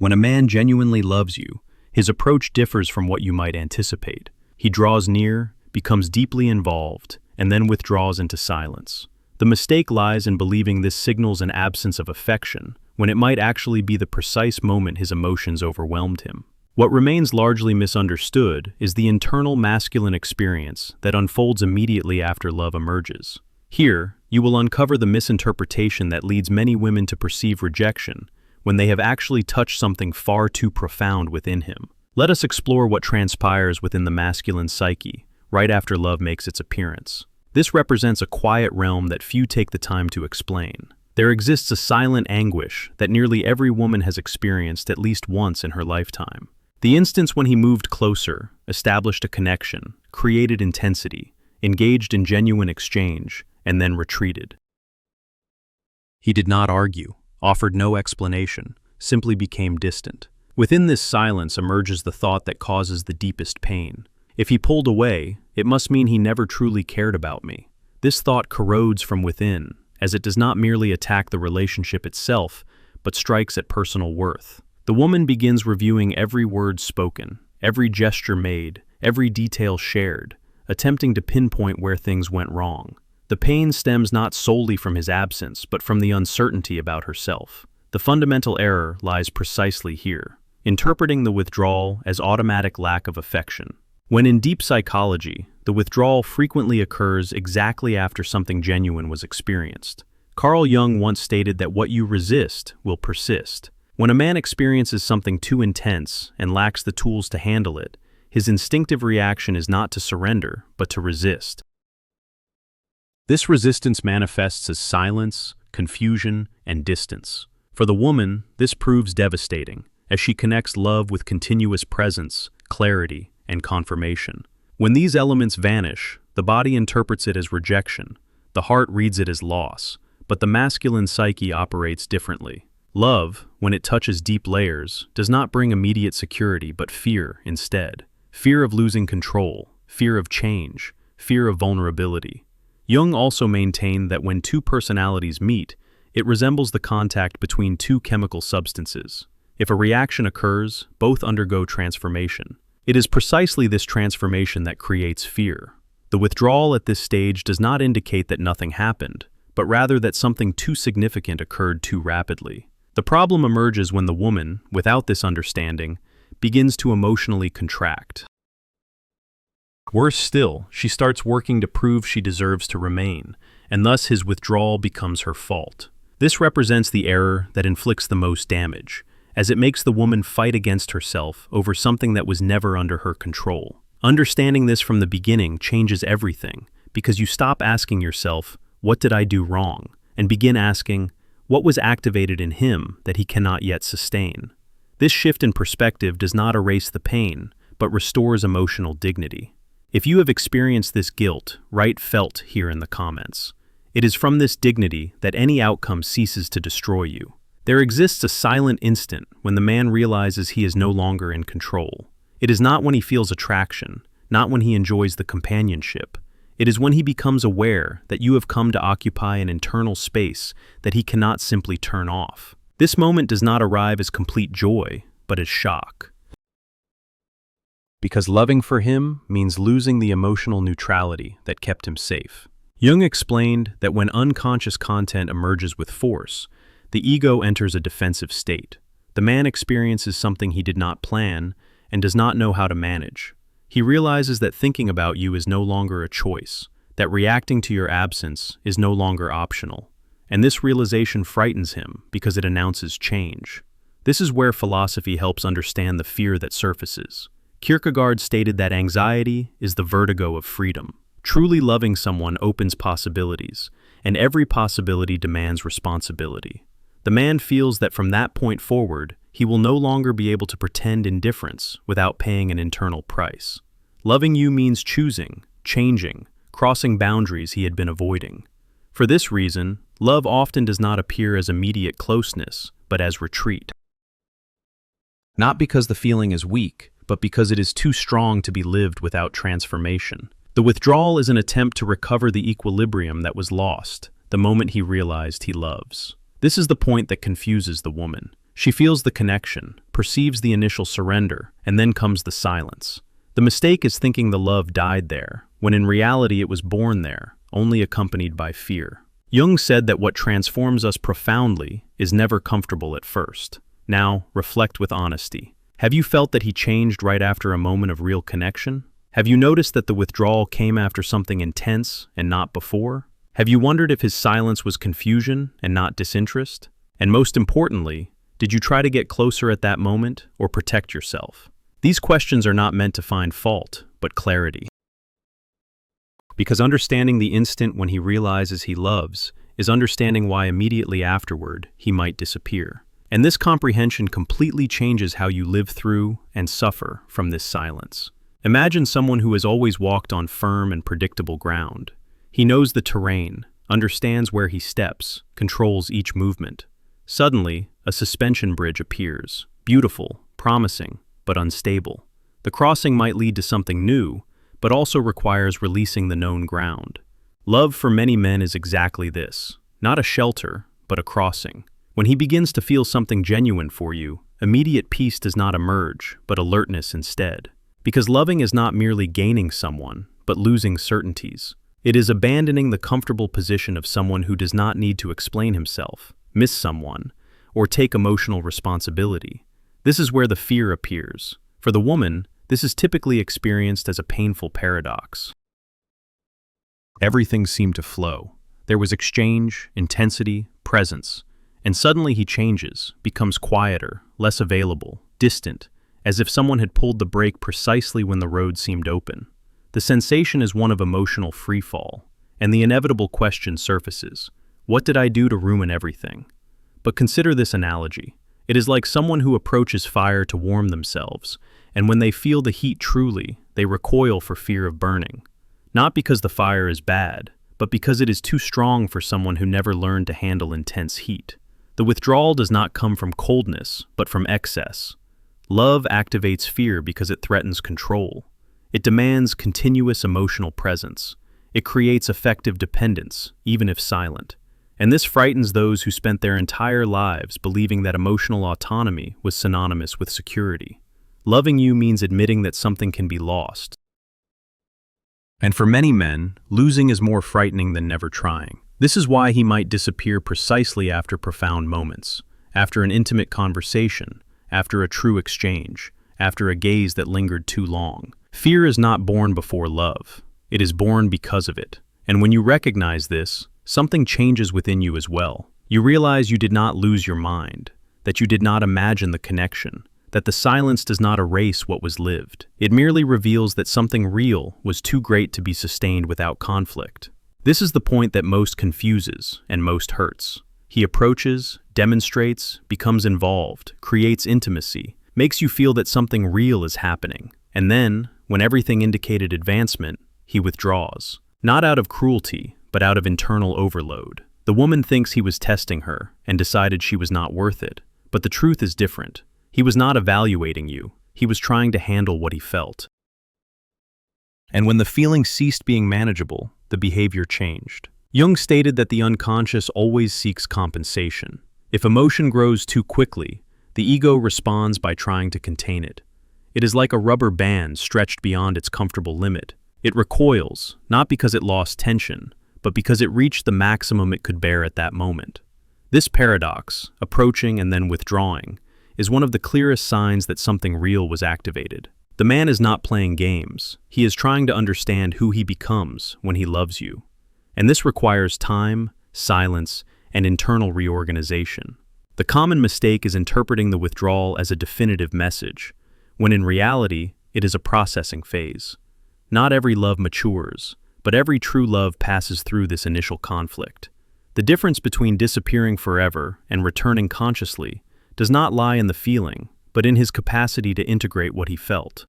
When a man genuinely loves you, his approach differs from what you might anticipate. He draws near, becomes deeply involved, and then withdraws into silence. The mistake lies in believing this signals an absence of affection, when it might actually be the precise moment his emotions overwhelmed him. What remains largely misunderstood is the internal masculine experience that unfolds immediately after love emerges. Here, you will uncover the misinterpretation that leads many women to perceive rejection when they have actually touched something far too profound within him. Let us explore what transpires within the masculine psyche right after love makes its appearance. This represents a quiet realm that few take the time to explain. There exists a silent anguish that nearly every woman has experienced at least once in her lifetime. The instance when he moved closer, established a connection, created intensity, engaged in genuine exchange, and then retreated. He did not argue, offered no explanation, simply became distant. Within this silence emerges the thought that causes the deepest pain. If he pulled away, it must mean he never truly cared about me. This thought corrodes from within, as it does not merely attack the relationship itself, but strikes at personal worth. The woman begins reviewing every word spoken, every gesture made, every detail shared, attempting to pinpoint where things went wrong. The pain stems not solely from his absence, but from the uncertainty about herself. The fundamental error lies precisely here, interpreting the withdrawal as automatic lack of affection. When in deep psychology, the withdrawal frequently occurs exactly after something genuine was experienced. Carl Jung once stated that what you resist will persist. When a man experiences something too intense and lacks the tools to handle it, his instinctive reaction is not to surrender, but to resist. This resistance manifests as silence, confusion, and distance. For the woman, this proves devastating, as she connects love with continuous presence, clarity, and confirmation. When these elements vanish, the body interprets it as rejection, the heart reads it as loss, but the masculine psyche operates differently. Love, when it touches deep layers, does not bring immediate security but fear instead. Fear of losing control, fear of change, fear of vulnerability. Jung also maintained that when two personalities meet, it resembles the contact between two chemical substances. If a reaction occurs, both undergo transformation. It is precisely this transformation that creates fear. The withdrawal at this stage does not indicate that nothing happened, but rather that something too significant occurred too rapidly. The problem emerges when the woman, without this understanding, begins to emotionally contract. Worse still, she starts working to prove she deserves to remain, and thus his withdrawal becomes her fault. This represents the error that inflicts the most damage, as it makes the woman fight against herself over something that was never under her control. Understanding this from the beginning changes everything, because you stop asking yourself, "What did I do wrong?" and begin asking, "What was activated in him that he cannot yet sustain?" This shift in perspective does not erase the pain, but restores emotional dignity. If you have experienced this guilt, write "felt" here in the comments. It is from this dignity that any outcome ceases to destroy you. There exists a silent instant when the man realizes he is no longer in control. It is not when he feels attraction, not when he enjoys the companionship. It is when he becomes aware that you have come to occupy an internal space that he cannot simply turn off. This moment does not arrive as complete joy, but as shock. Because loving for him means losing the emotional neutrality that kept him safe. Jung explained that when unconscious content emerges with force, the ego enters a defensive state. The man experiences something he did not plan and does not know how to manage. He realizes that thinking about you is no longer a choice, that reacting to your absence is no longer optional. And this realization frightens him because it announces change. This is where philosophy helps understand the fear that surfaces. Kierkegaard stated that anxiety is the vertigo of freedom. Truly loving someone opens possibilities, and every possibility demands responsibility. The man feels that from that point forward, he will no longer be able to pretend indifference without paying an internal price. Loving you means choosing, changing, crossing boundaries he had been avoiding. For this reason, love often does not appear as immediate closeness, but as retreat. Not because the feeling is weak, but because it is too strong to be lived without transformation. The withdrawal is an attempt to recover the equilibrium that was lost the moment he realized he loves. This is the point that confuses the woman. She feels the connection, perceives the initial surrender, and then comes the silence. The mistake is thinking the love died there, when in reality it was born there, only accompanied by fear. Jung said that what transforms us profoundly is never comfortable at first. Now, reflect with honesty. Have you felt that he changed right after a moment of real connection? Have you noticed that the withdrawal came after something intense and not before? Have you wondered if his silence was confusion and not disinterest? And most importantly, did you try to get closer at that moment or protect yourself? These questions are not meant to find fault, but clarity. Because understanding the instant when he realizes he loves is understanding why immediately afterward he might disappear. And this comprehension completely changes how you live through and suffer from this silence. Imagine someone who has always walked on firm and predictable ground. He knows the terrain, understands where he steps, controls each movement. Suddenly, a suspension bridge appears, beautiful, promising, but unstable. The crossing might lead to something new, but also requires releasing the known ground. Love for many men is exactly this, not a shelter, but a crossing. When he begins to feel something genuine for you, immediate peace does not emerge, but alertness instead. Because loving is not merely gaining someone, but losing certainties. It is abandoning the comfortable position of someone who does not need to explain himself, miss someone, or take emotional responsibility. This is where the fear appears. For the woman, this is typically experienced as a painful paradox. Everything seemed to flow. There was exchange, intensity, presence, and suddenly he changes, becomes quieter, less available, distant, as if someone had pulled the brake precisely when the road seemed open. The sensation is one of emotional freefall, and the inevitable question surfaces: what did I do to ruin everything? But consider this analogy. It is like someone who approaches fire to warm themselves, and when they feel the heat truly, they recoil for fear of burning. Not because the fire is bad, but because it is too strong for someone who never learned to handle intense heat. The withdrawal does not come from coldness, but from excess. Love activates fear because it threatens control. It demands continuous emotional presence. It creates effective dependence, even if silent. And this frightens those who spent their entire lives believing that emotional autonomy was synonymous with security. Loving you means admitting that something can be lost. And for many men, losing is more frightening than never trying. This is why he might disappear precisely after profound moments, after an intimate conversation, after a true exchange, after a gaze that lingered too long. Fear is not born before love. It is born because of it. And when you recognize this, something changes within you as well. You realize you did not lose your mind, that you did not imagine the connection, that the silence does not erase what was lived. It merely reveals that something real was too great to be sustained without conflict. This is the point that most confuses and most hurts. He approaches, demonstrates, becomes involved, creates intimacy, makes you feel that something real is happening. And then, when everything indicated advancement, he withdraws. Not out of cruelty, but out of internal overload. The woman thinks he was testing her and decided she was not worth it. But the truth is different. He was not evaluating you. He was trying to handle what he felt. And when the feeling ceased being manageable, the behavior changed. Jung stated that the unconscious always seeks compensation. If emotion grows too quickly, the ego responds by trying to contain it. It is like a rubber band stretched beyond its comfortable limit. It recoils, not because it lost tension, but because it reached the maximum it could bear at that moment. This paradox, approaching and then withdrawing, is one of the clearest signs that something real was activated. The man is not playing games. He is trying to understand who he becomes when he loves you. And this requires time, silence, and internal reorganization. The common mistake is interpreting the withdrawal as a definitive message, when in reality, it is a processing phase. Not every love matures, but every true love passes through this initial conflict. The difference between disappearing forever and returning consciously does not lie in the feeling, but in his capacity to integrate what he felt.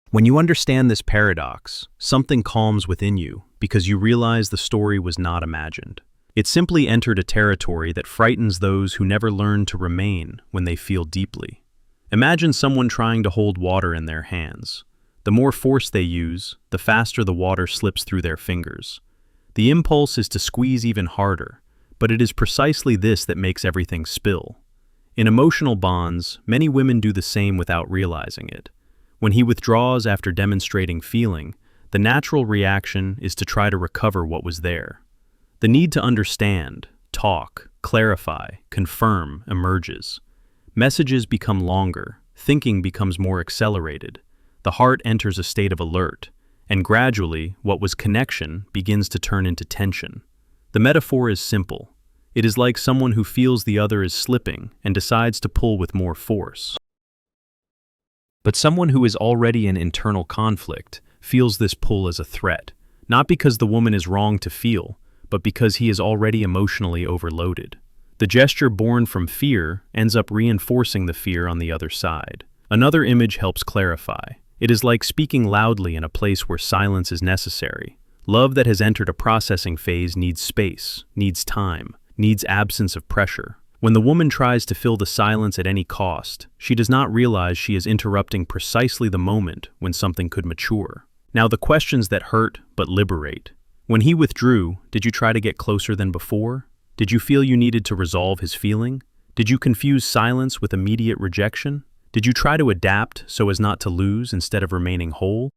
When you understand this paradox, something calms within you because you realize the story was not imagined. It simply entered a territory that frightens those who never learn to remain when they feel deeply. Imagine someone trying to hold water in their hands. The more force they use, the faster the water slips through their fingers. The impulse is to squeeze even harder, but it is precisely this that makes everything spill. In emotional bonds, many women do the same without realizing it. When he withdraws after demonstrating feeling, the natural reaction is to try to recover what was there. The need to understand, talk, clarify, confirm emerges. Messages become longer, thinking becomes more accelerated, the heart enters a state of alert, and gradually what was connection begins to turn into tension. The metaphor is simple. It is like someone who feels the other is slipping and decides to pull with more force. But someone who is already in internal conflict feels this pull as a threat, not because the woman is wrong to feel, but because he is already emotionally overloaded. The gesture born from fear ends up reinforcing the fear on the other side. Another image helps clarify. It is like speaking loudly in a place where silence is necessary. Love that has entered a processing phase needs space, needs time, needs absence of pressure. When the woman tries to fill the silence at any cost, she does not realize she is interrupting precisely the moment when something could mature. Now the questions that hurt but liberate. When he withdrew, did you try to get closer than before? Did you feel you needed to resolve his feeling? Did you confuse silence with immediate rejection? Did you try to adapt so as not to lose instead of remaining whole?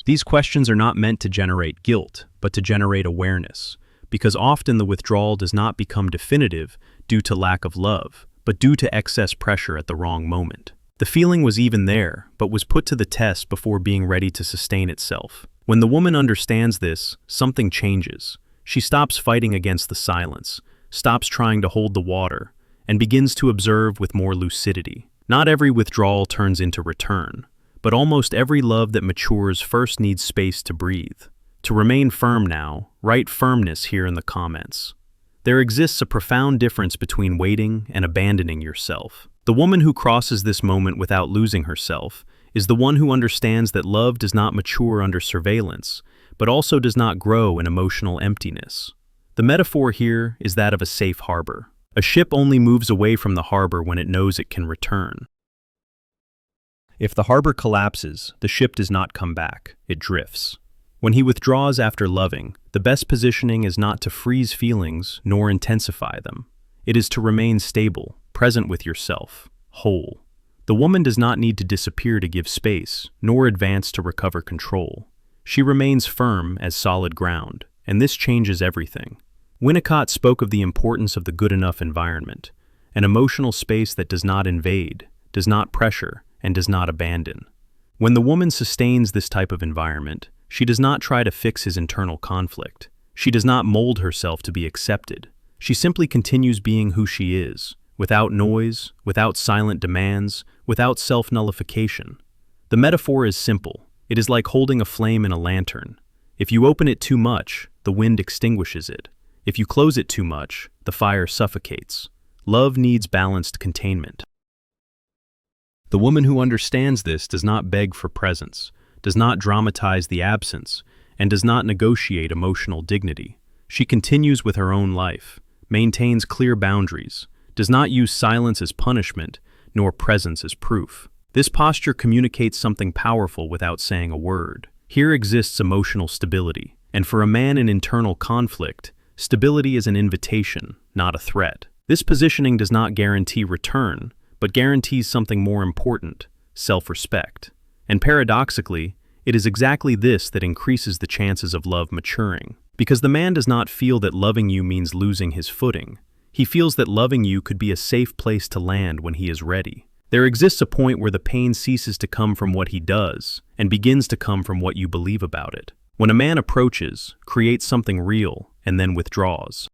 These questions are not meant to generate guilt, but to generate awareness, because often the withdrawal does not become definitive due to lack of love, but due to excess pressure at the wrong moment. The feeling was even there, but was put to the test before being ready to sustain itself. When the woman understands this, something changes. She stops fighting against the silence, stops trying to hold the water, and begins to observe with more lucidity. Not every withdrawal turns into return, but almost every love that matures first needs space to breathe. To remain firm now, write firmness here in the comments. There exists a profound difference between waiting and abandoning yourself. The woman who crosses this moment without losing herself is the one who understands that love does not mature under surveillance, but also does not grow in emotional emptiness. The metaphor here is that of a safe harbor. A ship only moves away from the harbor when it knows it can return. If the harbor collapses, the ship does not come back, it drifts. When he withdraws after loving, the best positioning is not to freeze feelings nor intensify them. It is to remain stable, present with yourself, whole. The woman does not need to disappear to give space, nor advance to recover control. She remains firm as solid ground, and this changes everything. Winnicott spoke of the importance of the good enough environment, an emotional space that does not invade, does not pressure, and does not abandon. When the woman sustains this type of environment, she does not try to fix his internal conflict. She does not mold herself to be accepted. She simply continues being who she is, without noise, without silent demands, without self-nullification. The metaphor is simple. It is like holding a flame in a lantern. If you open it too much, the wind extinguishes it. If you close it too much, the fire suffocates. Love needs balanced containment. The woman who understands this does not beg for presence, does not dramatize the absence, and does not negotiate emotional dignity. She continues with her own life, maintains clear boundaries, does not use silence as punishment, nor presence as proof. This posture communicates something powerful without saying a word. Here exists emotional stability, and for a man in internal conflict, stability is an invitation, not a threat. This positioning does not guarantee return, but guarantees something more important, self-respect. And paradoxically, it is exactly this that increases the chances of love maturing. Because the man does not feel that loving you means losing his footing. He feels that loving you could be a safe place to land when he is ready. There exists a point where the pain ceases to come from what he does and begins to come from what you believe about it. When a man approaches, creates something real, and then withdraws.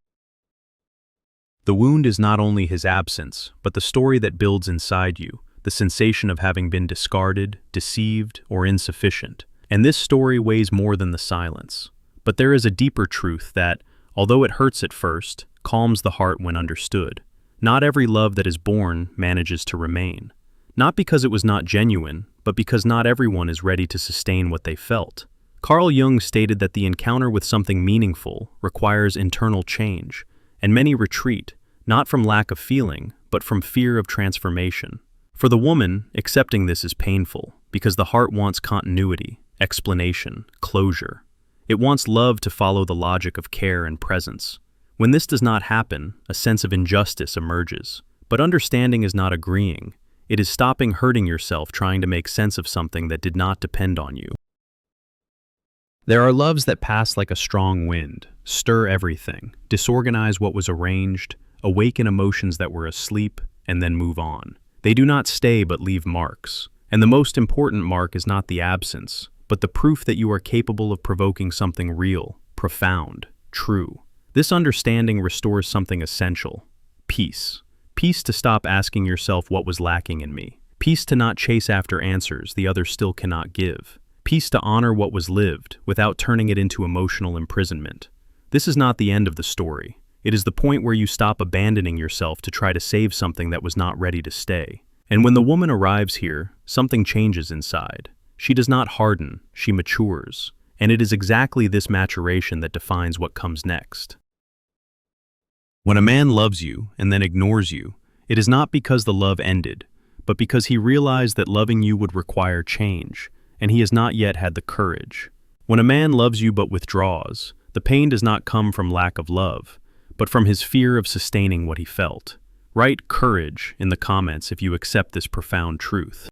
The wound is not only his absence, but the story that builds inside you, the sensation of having been discarded, deceived, or insufficient. And this story weighs more than the silence. But there is a deeper truth that, although it hurts at first, calms the heart when understood. Not every love that is born manages to remain. Not because it was not genuine, but because not everyone is ready to sustain what they felt. Carl Jung stated that the encounter with something meaningful requires internal change, and many retreat, not from lack of feeling, but from fear of transformation. For the woman, accepting this is painful, because the heart wants continuity, explanation, closure. It wants love to follow the logic of care and presence. When this does not happen, a sense of injustice emerges. But understanding is not agreeing. It is stopping hurting yourself trying to make sense of something that did not depend on you. There are loves that pass like a strong wind, stir everything, disorganize what was arranged, awaken emotions that were asleep, and then move on. They do not stay but leave marks. And the most important mark is not the absence, but the proof that you are capable of provoking something real, profound, true. This understanding restores something essential: peace. Peace to stop asking yourself what was lacking in me. Peace to not chase after answers the other still cannot give. Peace to honor what was lived without turning it into emotional imprisonment. This is not the end of the story. It is the point where you stop abandoning yourself to try to save something that was not ready to stay. And when the woman arrives here, something changes inside. She does not harden, she matures. And it is exactly this maturation that defines what comes next. When a man loves you and then ignores you, it is not because the love ended, but because he realized that loving you would require change, and he has not yet had the courage. When a man loves you but withdraws, the pain does not come from lack of love, but from his fear of sustaining what he felt. Write courage in the comments if you accept this profound truth.